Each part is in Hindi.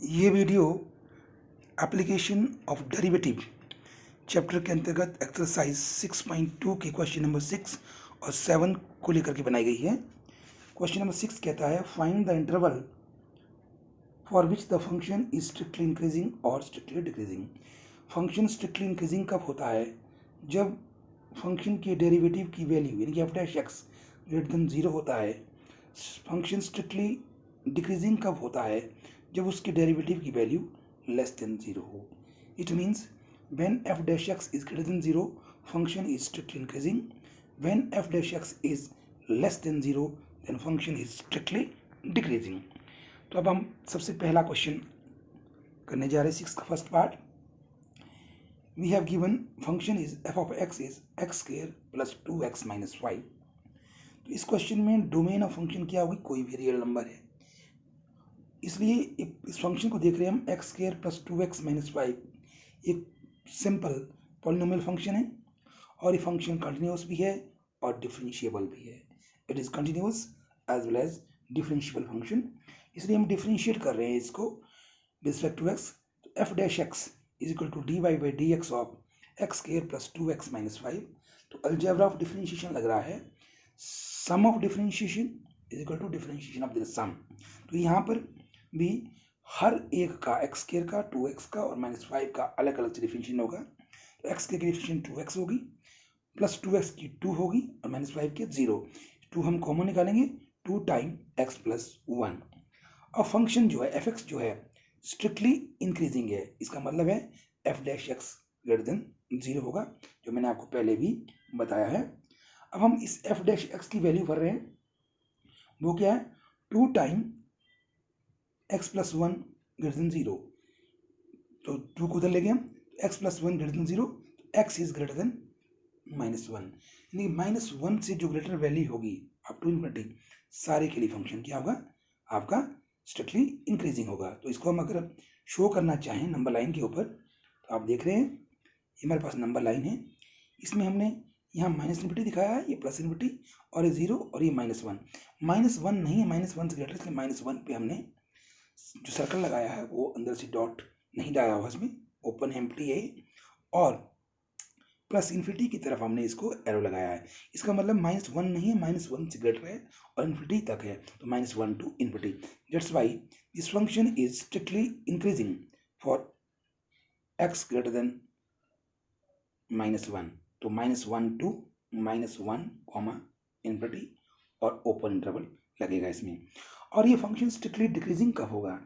ये video application of derivative chapter के अंतर्गत एक्सरसाइज 6.2 के क्वेश्चन नंबर 6 और 7 को लेकर के बनाई गई है। क्वेश्चन नंबर 6 कहता है find the interval for which the function is strictly increasing और strictly decreasing. Function strictly increasing कब होता है? जब फंक्शन के डेरिवेटिव की वैल्यू यानी कि F dash x greater than 0 होता है। फंक्शन स्ट्रिक्टली डिक्रीजिंग कब होता है? जब उसके डेरिवेटिव की वैल्यू लेस देन 0 हो। It means when f dash x is greater than 0 function is strictly increasing, when f dash x is less than 0 then function is strictly decreasing। तो अब हम सबसे पहला क्वेश्चन करने जा रहे हैं 6 का first part. We have given function is f of x is x square plus 2x minus 5। तो इस क्वेश्चन में डोमेन ऑफ फंक्शन क्या होगी? कोई भी रियल नंबर है, इसलिए इस फंक्शन को देख रहे हैं हम x square plus 2x minus 5 एक सिंपल पॉलिनोमियल फंक्शन है और ये फंक्शन कंटिन्यूअस भी है और डिफरेंशिएबल भी है। It is continuous as well as differentiable function, इसलिए हम डिफरेंशिएट कर रहे हैं इसको रिस्पेक्ट टू एक्स। तो f dash x is equal to d y by d x of x square plus 2x minus 5। तो अलजेब्रा ऑफ डिफरेंशिएशन लग रहा है, sum of differentiation is equal to differentiation of the sum. तो यहाँ पर भी हर एक का एक्स स्क्वायर का 2x का और माइनस 5 का अलग अलग से डिफरेंशिएशन होगा। तो एक्स की डिफरेंशिएशन 2x होगी, प्लस 2x की 2 होगी और माइनस 5 की 0। 2 हम कॉमन निकालेंगे, 2 टाइम x प्लस 1। और फंक्शन जो है एफ एक्स जो है स्ट्रिक्टली इंक्रीजिंग है, इसका मतलब है F dash x greater than 0 होगा, जो मैंने आपको पहले भी बताया है। अब हम इस एफ डैश एक्स की वैल्यू भर रहे हैं, वो क्या है? 2 time x plus 1 greater than 0। तो 2 को उधर ले गए हम, x plus 1 greater than 0, x is greater than minus 1। यानी माइनस 1 से जो ग्रेटर वैल्यू होगी अप टू इन्फिनिटी, सारे के लिए फंक्शन क्या होगा? आपका स्ट्रिक्टली इंक्रीजिंग होगा। तो इसको हम अगर शो करना चाहें नंबर लाइन के ऊपर, तो आप देख रहे हैं ये हमारे पास नंबर लाइन है, इसमें हमने यहाँ माइनस इन्फिनिटी दिखाया है, ये प्लस इन्फिनिटी और ये 0 और ये माइनस 1। माइनस 1 नहीं है, माइनस 1 से ग्रेटर, इसलिए माइनस 1 पे हमने जो सर्कल लगाया है वो अंदर से डॉट नहीं डाला हुआ, इसमें ओपन एम्प्टी है। और प्लस इन्फिनिटी की तरफ हमने इसको एरो लगाया है, इसका मतलब माइनस 1 नहीं है, माइनस 1 से ग्रेटर है और इन्फिनिटी तक है, तो minus 1 to infinity. That's why this function is strictly increasing for x greater than minus 1। तो minus 1 to minus 1 comma infinity और ओपन इंटरवल लगेगा इसमें। और ये फंक्शन स्ट्रिक्टली डिक्रीजिंग कब होगा?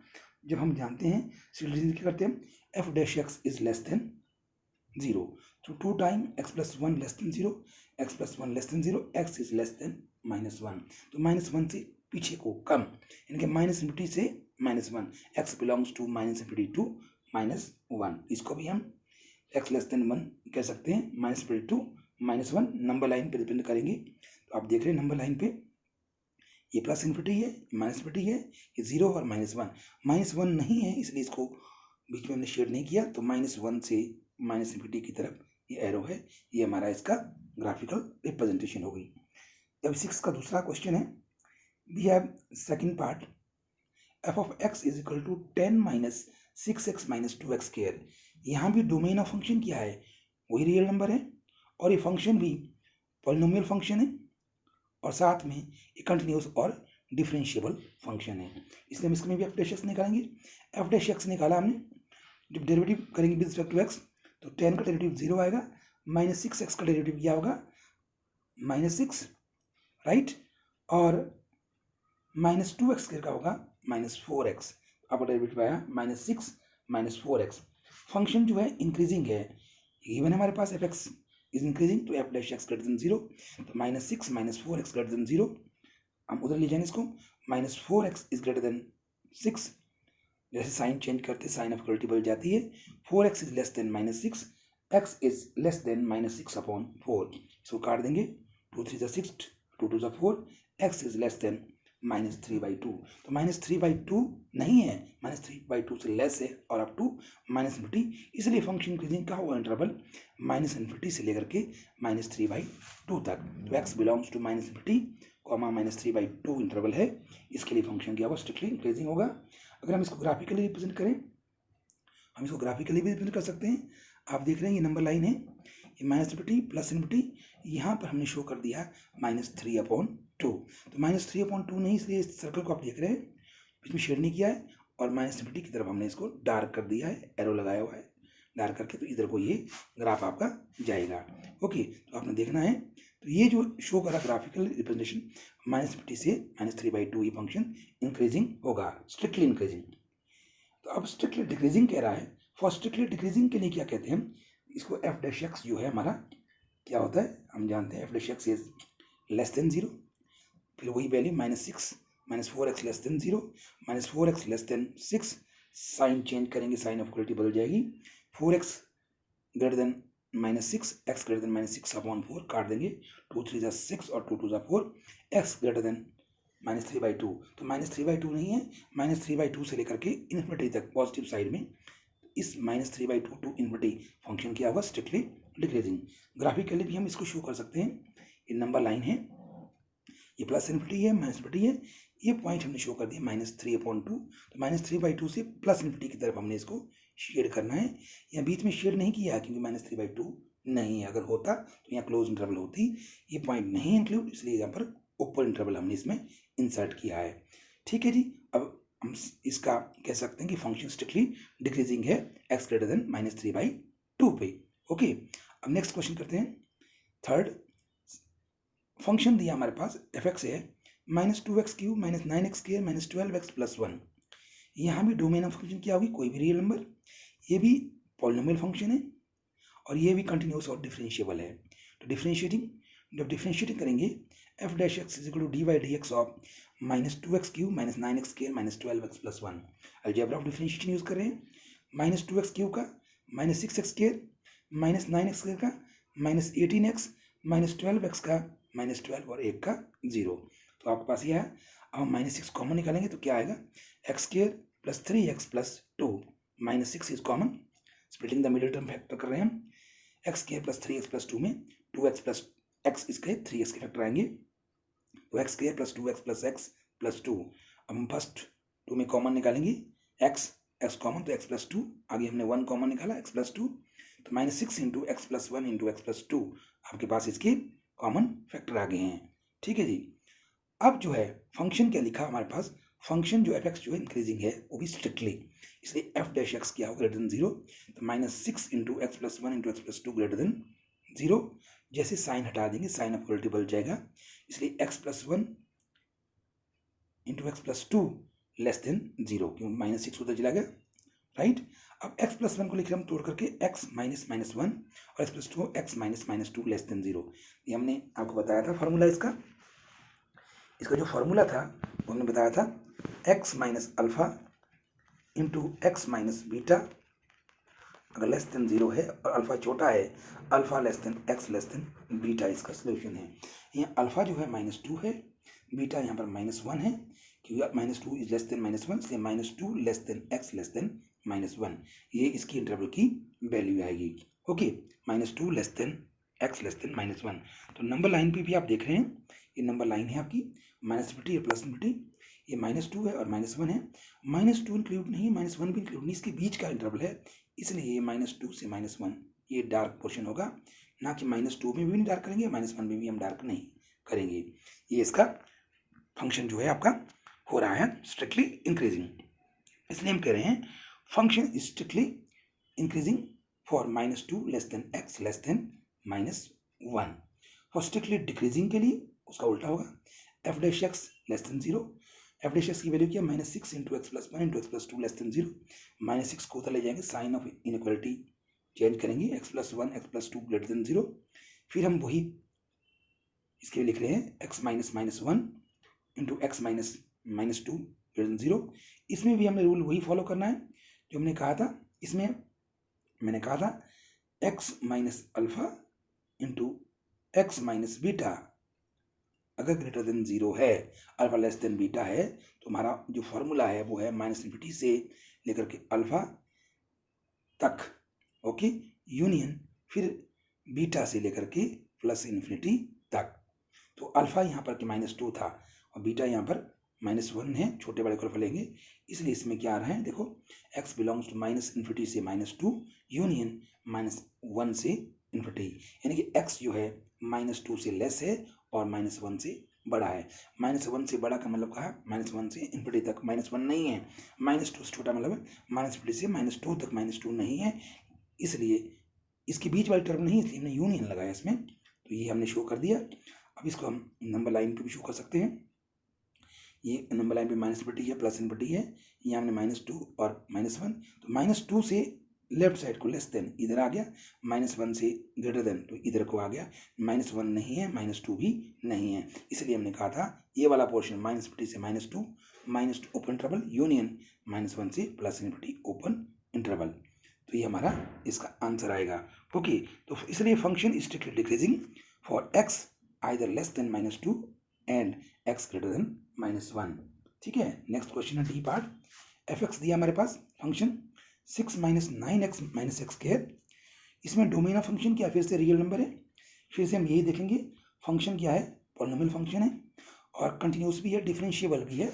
जब हम जानते हैं स्ट्रिक्टली क्या करते हैं, F dash x is less than 0। तो 2 time x plus 1 less than 0, x plus 1 less than 0, x is less than minus 1। तो माइनस 1 से पीछे को कम, यानी कि माइनस इन्फिनिटी से minus 1, x belongs to minus infinity to minus 1। इसको भी हम x लेस देन 1 कह सकते हैं, minus infinity to minus 1। Number line पे डिपेंड करेंगे। तो आप देख रहे हैं नंबर लाइन पे ये प्लस इन्फिनिटी है, माइनस इन्फिनिटी है, ये 0 और माइनस 1। माइनस 1 नहीं है, इसलिए इसको बीच में हमने शेड नहीं किया। तो माइनस 1 से माइनस इन्फिनिटी की तरफ ये एरो है, ये हमारा इसका ग्राफिकल रिप्रेजेंटेशन हो गई। अब 6 का दूसरा क्वेश्चन है, we have second part, f of x is equal to 10 minus 6x minus 2x square. यहाँ भी डोमेन ऑफ फंक्शन क्या है? वही रियल नंबर है और ये फंक्शन भी पॉलिनोमियल फंक्शन है और साथ में ये कंटिन्यूस और डिफरेंशिएबल फंक्शन है, इसलिए हम इसमें भी एफ डैश एक्स निकालेंगे। एफ डैश एक्स निकाला हमने, जब डेरिवेटिव करेंगे विद रिस्पेक्ट टू एक्स तो 10 का डेरिवेटिव 0 आएगा, माइनस 6x का डेरिवेटिव क्या होगा? माइनस 6, राइट, और माइनस 2x स्क्वायर का होगा माइनस 4x। आपका डेरिवेटिव आया माइनस 6 माइनस 4x। फंक्शन जो है इंक्रीजिंग है, इवन हमारे पास एफ एक्स इज इंक्रीजिंग, तो f dash x greater than 0, तो minus 6 minus 4x greater than 0। हम उधर ले जाएंगे इसको, minus 4x is greater than 6, जैसे साइन चेंज करते साइन ऑफ इक्वलिटी बदल जाती है। 4x is less than minus 6, x is less than minus 6 upon 4। इसको काट देंगे, 2 3 जा 6, 2 2 जा 4, x is less than minus 3/2। तो माइनस 3/2 नहीं है, माइनस 3/2 से लेस है और अप टू माइनस इन्फिनिटी, इसलिए फंक्शन इंक्रीजिंग का होगा इंटरवल माइनस इन्फिनिटी से लेकर के माइनस 3/2 तक। तो x belongs to minus infinity comma minus 3/2 interval है, इसके लिए फंक्शन क्या होगा? स्ट्रिक्टली इंक्रीजिंग होगा। अगर हम इसको ग्राफिकली रिप्रेजेंट करें, हम इसको ग्राफिकली भी रिप्रेजेंट कर सकते हैं। आप देख रहे हैं ये नंबर लाइन है, ये माइनस इन्फिनिटी प्लस इन्फिनिटी, यहाँ पर हमने शो कर दिया -3/2। तो -3/2 नहीं, इसलिए इस सर्कल को आप देख रहे हैं इसमें शेड नहीं किया है, और माइनस इन्फिनिटी की तरफ हमने इसको डार्क कर दिया है, एरो लगाया हुआ है डार्क करके, तो इधर को ये ग्राफ आपका जाएगा। ओके, तो आपने देखना है, तो ये जो शो करा ग्राफिकल रिप्रेजेंटेशन -50 से -3/2 ये फंक्शन इंक्रीजिंग होगा, स्ट्रिक्टली इंक्रीजिंग। तो अब स्ट्रिक्टली डिक्रीजिंग कह रहा है। फॉर स्ट्रिक्टली डिक्रीजिंग के लिए क्या कहते हैं, इसको f' जो है हमारा क्या होता है, हम जानते हैं f' इज लेस देन 0, फिर वही value -6 -4x less than 0 -4x less than 6, sign change करेंगे, साइन ऑफ इक्वलिटी बदल जाएगी, 4x greater than -6, x greater than -6/4 काट देंगे, 2 3 6 और 2 2 4, x ग्रेटर देन -3/2। तो -3/2 नहीं है, -3/2 से लेकर के इन्फिनिटी तक पॉजिटिव साइड में इस -3/2 टू इन्फिनिटी फंक्शन क्या होगा, स्ट्रिक्टली डिक्रीजिंग। ग्राफिकली भी हम इसको शो कर सकते हैं, ये नंबर लाइन है, ये प्लस इन्फिनिटी है माइनस इन्फिनिटी है, ये पॉइंट हमने शो कर दिया -3/2। तो -3/2 से प्लस इन्फिनिटी की तरफ हमने इसको शेड करना है। यहाँ बीच में शेड नहीं किया है क्योंकि -3/2 नहीं है, अगर होता तो यहाँ क्लोज इंटरवल होती, ये पॉइंट नहीं इंक्लूड, इसलिए यहाँ पर ओपन इंटरवल हमने इसमें इंसर्ट किया है। ठीक है जी, अब हम इसका कह सकते हैं कि फंक्शन स्ट्रिक्टली डिक्रीजिंग है x ग्रेटर देन -3/2 पे। ओके, अब नेक्स्ट क्वेश्चन करते हैं। थर्ड फंक्शन दिया हमारे पास f(x) है -2x³ -9x² -12x + 1। यहाँ भी डोमेन ऑफ फंक्शन क्या होगी, कोई भी रियल नंबर, ये भी पॉलिनोमियल फंक्शन है और ये भी कंटिन्यूस और डिफरेंशिएबल है। तो जब डिफरेंशिएटिंग करेंगे f'(x) = d/dx of -2x³ -9x² -12x + 1। Algebra of differentiation use कर रहे हैं, -2x³ का -6x² -9x² का -18x -12x का -12 और 1 का 0। तो आपके पास ये है। अब हम -6 कॉमन निकालेंगे तो क्या आएगा, x² + 3x + 2, -6 is common, splitting the middle term factor कर रहे हैं हम, x² + 3x + 2 में 2x + x इसके 3x के फैक्टर आएंगे, तो x² + 2x + x + 2। अब हम फर्स्ट 2 में कॉमन निकालेंगे, x कॉमन तो x + 2, आगे हमने 1 कॉमन निकाला x + 2, तो -6 × x + 1 × x + 2 आपके पास इसके कॉमन फैक्टर आ गए हैं। ठीक है जी, अब जो है फंक्शन क्या लिखा हमारे पास, फंक्शन जो f(x) जो है इंक्रीजिंग है, वो भी स्ट्रिक्टली, इसलिए f'(x) क्या होगा, ग्रेटर देन 0, तो -6 × x + 1 × x + 2 ग्रेटर देन 0। जैसे साइन हटा देंगे, साइन ऑफ इक्वलिटी बदल जाएगा, इसलिए x + 1 × x + 2 लेस देन 0, क्यों -6 उधर चला गया, राइट। अब x + 1 को लिख रहे हम तोड़ करके x - -1 और x + 2 x - -2 लेस देन 0। ये हमने आपको बताया था फार्मूला इसका जो फार्मूला था वो हमने बताया था, x - α × x - बीटा अगर लेस देन 0 है और अल्फा छोटा है, alpha less than x less than beta इसका सोल्यूशन है। यहाँ अल्फा जो है -2 है, बीटा यहाँ पर -1 है, क्योंकि -2 इज लेस देन -1, इसलिए -2 less than x less than -1, ये इसकी इंटरवल की वैल्यू आएगी। Okay, -2 less than x less than -1। तो नंबर लाइन पे भी आप देख रहे हैं, ये नंबर लाइन है आपकी, -इन्फिनिटी और प्लस इन्फिनिटी, ये -2 है और -1 है, -2 इंक्लूड नहीं, -1 भी इंक्लूड नहीं, इसके बीच का इंटरवल है, इसलिए ये -2 से -1 ये डार्क पोर्शन होगा, ना कि -2 में भी नहीं डार्क करेंगे, -1 में भी हम डार्क नहीं करेंगे। ये इसका फंक्शन जो है आपका हो रहा है स्ट्रिक्टली इंक्रीजिंग, इसलिए हम कह रहे हैं function is strictly increasing for -2 less than x less than -1। For strictly decreasing के लिए उसका उल्टा होगा, f'(x) लेस देन 0, f'(x) की वैल्यू क्या, -6 × x + 1 × x + 2 लेस देन 0, -6 को उधर ले जाएंगे, साइन ऑफ इनइक्वालिटी चेंज करेंगे, x + 1 x + 2 ग्रेटर देन 0, फिर हम वही इसके लिख रहे हैं x - -1 × x - -2 ग्रेटर देन 0। इसमें भी हमें रूल वही फॉलो करना है जो हमने कहा था, इसमें मैंने कहा था x - α × x - बीटा अगर ग्रेटर देन 0 है, अल्फा लेस देन बीटा है, तो हमारा जो फॉर्मूला है वो है -इन्फिनिटी से लेकर के अल्फा तक, ओके, यूनियन फिर बीटा से लेकर के +∞ तक। तो अल्फा यहाँ पर के -2 था और बीटा यहाँ पर -1 है, छोटे बड़े को लेंगे, इसलिए इसमें क्या आ रहा है देखो, x बिलोंग्स टू -∞ से -2 यूनियन -1 से इन्फिनिटी, यानी कि x जो है -2 से लेस है और -1 से बड़ा है। -1 से बड़ा का मतलब कहा -1 से इन्फिनिटी तक, -1 नहीं है, -2 से छोटा मतलब -∞ से -2 तक, -2 नहीं है, इसलिए इसके बीच वाली टर्म नहीं, इसलिए हमने यूनियन लगाया इसमें, तो ये हमने शो कर दिया। अब इसको हम नंबर लाइन पे भी शो कर सकते हैं, ये नंबर लाइन पे -∞ है, प्लस इन्फिनिटी है, यहाँ हमने -2 और -1, तो -2 से लेफ्ट साइड को लेस देन इधर आ गया, -1 से ग्रेटर देन तो इधर को आ गया, -1 नहीं है, -2 भी नहीं है, इसलिए हमने कहा था ये वाला पोर्शन -∞ से -2 ओपन इंटरवल यूनियन -1 से प्लस इन्फिनिटी ओपन इंटरवल, तो ये हमारा इसका आंसर आएगा। ओके, तो इसलिए function strictly decreasing for x either less than -2 and x greater than -1। ठीक है, नेक्स्ट क्वेश्चन है डी पार्ट। f(x) दिया हमारे पास फंक्शन 6 - 9x - x², इसमें डोमेन ऑफ फंक्शन क्या, फिर से रियल नंबर है, फिर से हम यही देखेंगे फंक्शन क्या है, पॉलिनोमियल फंक्शन है और कंटिन्यूस भी है, डिफरेंशिएबल भी है।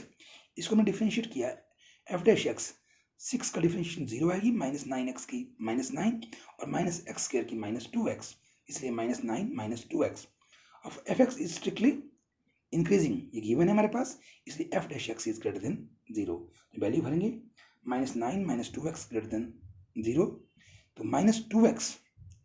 इसको हमने डिफरेंशिएट किया है f'(x), 6 का डिफरेंशिएशन 0 आएगी, -9x की -9 और -x² की -2x, इसलिए -9 - 2x। अब f(x) इज स्ट्रिक्टली इंक्रीजिंग, ये गिवन है हमारे पास, इसलिए f'(x) is greater than 0, value भरेंगे, -9 - 2x ग्रेटर देन 0, तो -2x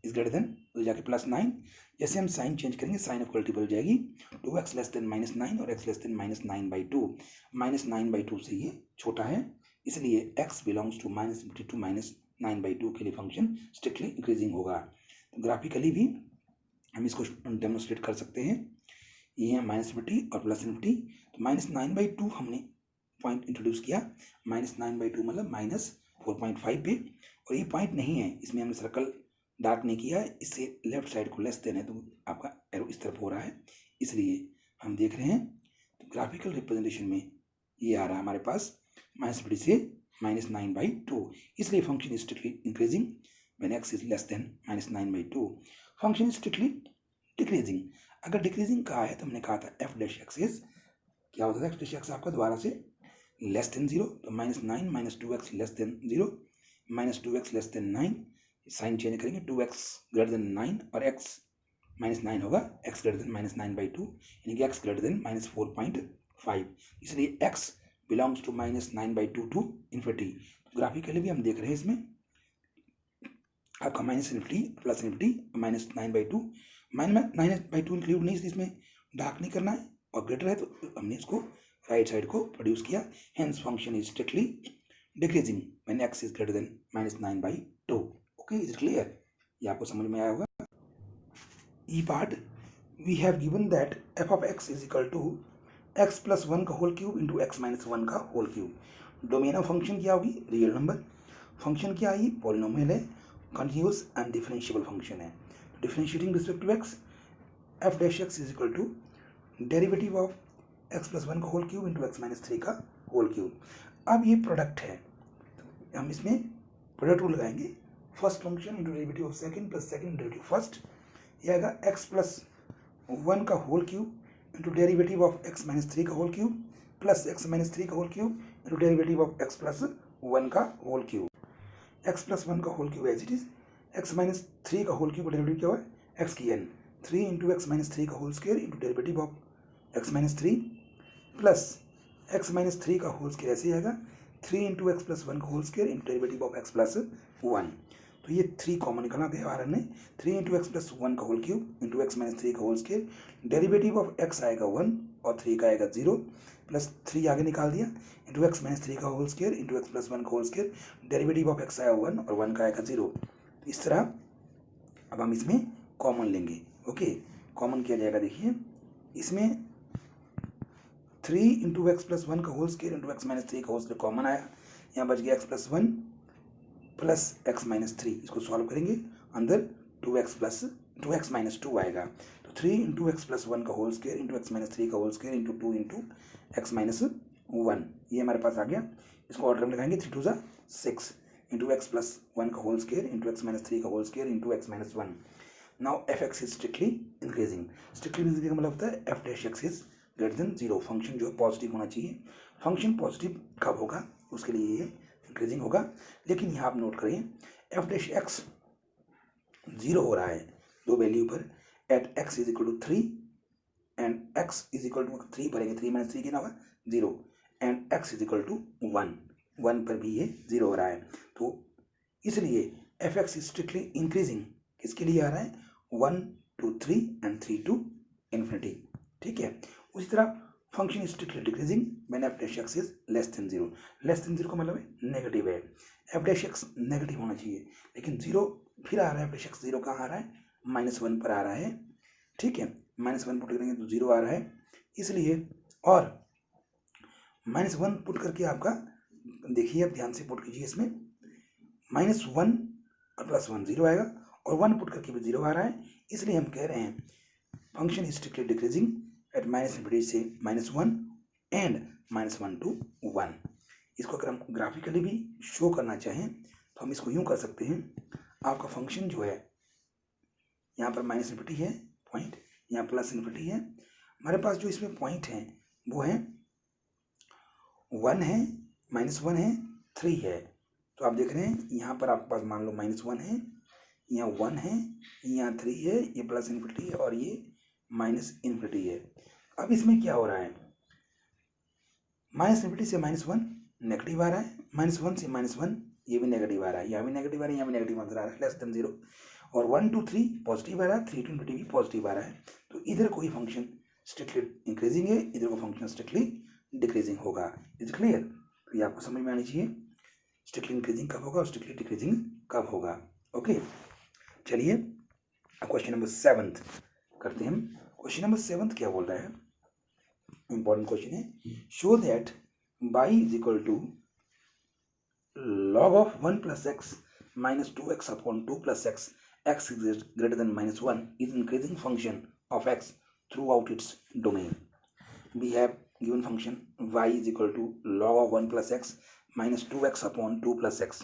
इज ग्रेटर देन, तो जाके +9, जैसे हम साइन चेंज करेंगे साइन ऑफ इक्वलिटी बदल जाएगी, 2x लेस देन -9 और x लेस देन -9/2, -9/2 से ये छोटा है, इसलिए x बिलोंग्स टू -∞ to -9/2 के लिए फंक्शन स्ट्रिक्टली इंक्रीजिंग होगा। तो ग्राफिकली भी हम इसको डेमोन्स्ट्रेट कर सकते हैं, ये है -∞ और प्लस इन्फिनिटी, तो -9/2 हमने पॉइंट इंट्रोड्यूस किया, -9/2 मतलब -4.5 पे, और ये पॉइंट नहीं है, इसमें हमने सर्कल डार्क नहीं किया है, इससे लेफ्ट साइड को लेस देना है, तो आपका एरो इस तरफ हो रहा है, इसलिए हम देख रहे हैं, तो ग्राफिकल रिप्रेजेंटेशन में ये आ रहा है हमारे पास -∞ से -9/2, इसलिए function is strictly increasing when x is less than -9/2, function strictly decreasing. अगर डिक्रीजिंग कहा है तो हमने कहा था f'(x) इज क्या होता था, f'(x) आपका दोबारा से लेस देन 0, तो -9 - 2x less than 0, -2x less than 9, sign change करेंगे, 2x ग्रेटर देन 9 और x -9 होगा, x ग्रेटर देन -9/2, यानी कि x ग्रेटर देन -4.5, इसलिए x belongs to -9/2 to infinity. Graphically भी हम देख रहे हैं इसमें आपका -∞ प्लस इन्फिनिटी -9/2, -9/2 इंक्लूड नहीं, इसमें डार्क नहीं करना है, और ग्रेटर है तो हमने इसको राइट साइड को प्रोड्यूस किया, hence function is strictly decreasing when x is greater than -9/2। Okay, is it clear, ये आपको समझ में आया होगा। E part, we have given that f(x) is equal to x + 1 का होल क्यूब इंटू x - 1 का whole cube. Domain of function क्या होगी, रियल नंबर, फंक्शन क्या आई, पॉलिनोमियल है, कंटिन्यूस एंड डिफरेंशिएबल फंक्शन है, differentiating respect to x, f'(x) is equal to derivative of x + 1 का होल क्यूब इंटू x - 3 का होल क्यूब। अब ये प्रोडक्ट है, तो हम इसमें प्रोडक्ट रूल लगाएंगे, first function into derivative of second plus second derivative first, ये आएगा x + 1 का whole cube into derivative of x - 3 का होल क्यूब प्लस x - 3 का whole cube into derivative of x + 1 का होल क्यूब। x + 1 का whole cube as it is, x - 3 का होल क्यूब का डेरिवेटिव क्या हुआ है, x की n, 3 इंटू x - 3 का whole square into derivative of x - 3 plus x - 3 का होल स्क्वायर ऐसे आएगा, 3 इंटू x + 1 का whole square into derivative of x + 1, तो ये 3 कॉमन निकाला गया बाहर हमने, 3 इंटू x + 1 का होल क्यूब इंटू x - 3 का whole square, derivative of x आएगा 1 और 3 का आएगा 0, प्लस 3 आगे निकाल दिया इंटू x - 3 का होल स्क्वायर इंटू x + 1 का whole square, derivative of x आया 1 और 1 का आएगा 0, इस तरह अब हम इसमें कॉमन लेंगे। ओके, कॉमन किया जाएगा, देखिए इसमें 3 इंटू x + 1 का होल स्क्वायर इंटू x - 3 का होल स्क्वायर कॉमन आया, यहाँ बच गया x + 1 प्लस x - 3, इसको सॉल्व करेंगे, अंदर 2x - 2 आएगा, तो 3 इंटू x + 1 का होल स्क्वायर इंटू x - 3 का whole square into 2 into x - 1, ये हमारे पास आ गया, इसको ऑर्डर में लगाएंगे, 3 2 6 इंटू x + 1 का होल स्क्वायर इंटू x - 3 का whole square into x - 1। Now f(x) is strictly increasing, strictly increasing का मतलब होता है f'(x) is greater than 0, function जो है पॉजिटिव होना चाहिए। फंक्शन पॉजिटिव कब होगा, उसके लिए ये इंक्रीजिंग होगा। लेकिन यहाँ आप नोट करें एफ डैश एक्स 0 हो रहा है दो वैल्यू पर, at x is equal to 3 and x is equal to 3 भरेंगे, 3 माइनस 3 कितना होगा 0, and x is equal to 1 पर भी ये 0 हो रहा है। तो इसलिए एफ एक्स स्ट्रिक्टली इंक्रीजिंग किसके लिए आ रहा है, 1 to 3 एंड 3 to इन्फिनिटी। ठीक है, उसी तरह function strictly decreasing when F dash x is less than 0। Less than 0 का मतलब है नेगेटिव है, एफ डैश एक्स नेगेटिव होना चाहिए, लेकिन 0 फिर आ रहा है, एफ डैश एक्स 0 कहाँ आ रहा है, -1 पर आ रहा है। ठीक है, -1 पुट करेंगे तो 0 आ रहा है, इसलिए और -1 पुट करके आपका देखिए, अब ध्यान से पुट कीजिए, इसमें -1 और +1 0 आएगा, और 1 पुट करके भी 0 आ रहा है, इसलिए हम कह रहे हैं फंक्शन स्ट्रिक्टली डिक्रीजिंग एट -∞ से -1 एंड -1 to 1। इसको अगर हम ग्राफिकली भी शो करना चाहें तो हम इसको यूं कर सकते हैं, आपका फंक्शन जो है यहाँ पर -∞ है पॉइंट, यहाँ +∞ है, हमारे पास जो इसमें पॉइंट हैं वो है 1 है, -1 है, 3 है। तो आप देख रहे हैं यहाँ पर आपके पास मान लो -1 है, यहाँ 1 है, यहाँ 3 है, ये +∞ है और ये -∞ है। अब इसमें क्या हो रहा है, -∞ से -1 नेगेटिव आ रहा है, -1 से -1 ये भी नेगेटिव आ रहा है, यहाँ भी नेगेटिव आ रहा है, यहाँ भी नेगेटिव आंसर आ रहा है, लेस देन 0, और 1 to 3 पॉजिटिव आ रहा है, 3 to इन्फिनिटी भी पॉजिटिव आ रहा है। तो इधर कोई फंक्शन स्ट्रिक्टली इंक्रीजिंग है, इधर को फंक्शन स्ट्रिक्टली डिक्रीजिंग होगा। Is clear? तो ये आपको समझ में आनी चाहिए, स्ट्रिक्टली इंक्रीजिंग कब होगा और स्ट्रिक्टली डिक्रीजिंग कब होगा। ओके, चलिए क्वेश्चन नंबर 7 करते हैं हम। क्वेश्चन नंबर 7 क्या बोल रहा है, इंपॉर्टेंट क्वेश्चन है, show that y is equal to log of 1 plus x minus 2x upon 2 plus x, x is greater than -1 is increasing function of x throughout its domain. We have given function y is equal to log of 1 plus x minus 2x upon 2 plus x।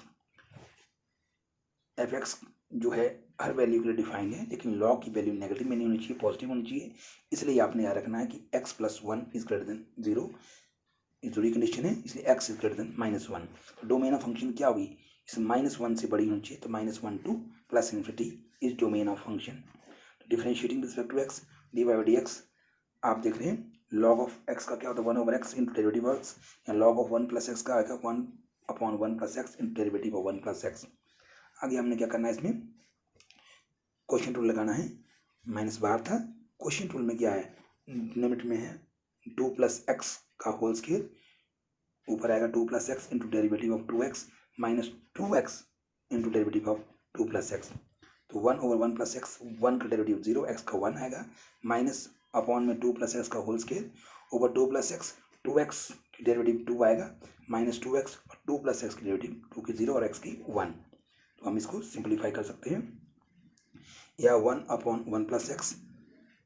F x जो है हर वैल्यू के लिए डिफाइंड है, लेकिन लॉग की वैल्यू नेगेटिव में नहीं होनी चाहिए, पॉजिटिव होनी चाहिए, इसलिए आपने याद रखना है कि x + 1 इज ग्रेटर देन 0, ये जरूरी कंडीशन है, इसलिए x इज ग्रेटर देन -1। तो डोमेन ऑफ फंक्शन क्या होगी, इस -1 से बड़ी होनी चाहिए, तो -1 to +∞ is domain of function. Differentiating respect to x dy/dx, आप देख रहे हैं log ऑफ x का क्या होता है 1/x into derivative of x, या log ऑफ 1 + x का आएगा 1/1 + x into derivative of 1 + x। आगे हमने क्या करना है, इसमें क्वेश्चन रूल लगाना है, माइनस बाहर था, क्वेश्चन रूल में क्या है, लिमिट में है 2 + x का होल स्क्वायर, ऊपर आएगा 2 + x into derivative of 2x minus 2x into derivative of 2 + x। तो 1/1 + x, 1 का डेरिवेटिव 0, x का 1 आएगा, माइनस अपॉन में 2 + x का whole square over 2 + x, 2x की डेरिवेटिव 2 आएगा, माइनस 2x और 2 + x की डेरिवेटिव 2 की 0 और x की 1। तो हम इसको सिंप्लीफाई कर सकते हैं, या 1/1 + x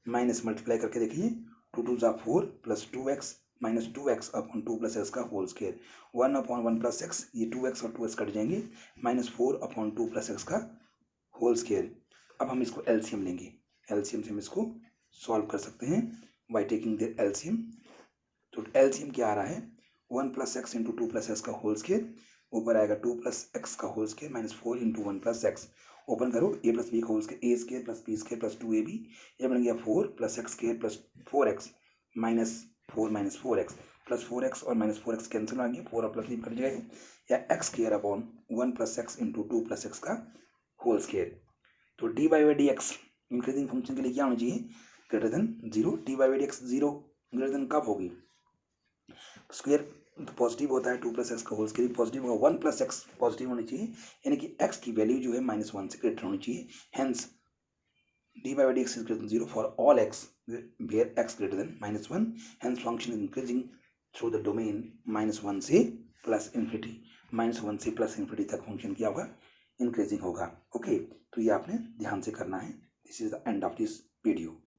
माइनस मल्टीप्लाई करके देखिए, 2 2 = 4 plus 2x minus 2x upon 2 + x का होल स्क्वायर, 1/1 + x, ये 2x और 2x कट जाएंगे, -4/2 + x का होल स्क्वायर। अब हम इसको एलसीएम लेंगे, एलसीएम से हम इसको सॉल्व कर सकते हैं बाय टेकिंग द एलसीएम। तो एलसीएम क्या आ रहा है, 1 + x इंटू 2 + x का होल स्क्वायर, ऊपर आएगा 2 + x का whole square minus 4 into 1 + x, open करो a + b का whole square, a² + b² + 2ab, ये बन गया 4 + x² + 4x minus 4 - 4x plus 4x और -4x कैंसिल आ गया, 4 और प्लस कट जाएगा, या x² upon 1 + x into 2 + x का होल स्क्वायर। तो dy/dx इंक्रीजिंग फंक्शन के लिए क्या होना चाहिए, greater than 0। dy/dx 0 greater than कब होगी, स्क्वायर तो पॉजिटिव होता है, 2 + x का होल स्क्वायर पॉजिटिव होगा, 1 + x पॉजिटिव होनी चाहिए, यानी कि x की वैल्यू जो है -1 से ग्रेटर होनी चाहिए, hence dy/dx is greater than 0 for all x where x greater than -1, hence function is increasing through the domain -1 से +∞, -1 से +∞ तक फंक्शन क्या होगा, इंक्रीजिंग होगा। ओके, तो ये आपने ध्यान से करना है। This is the end of this video.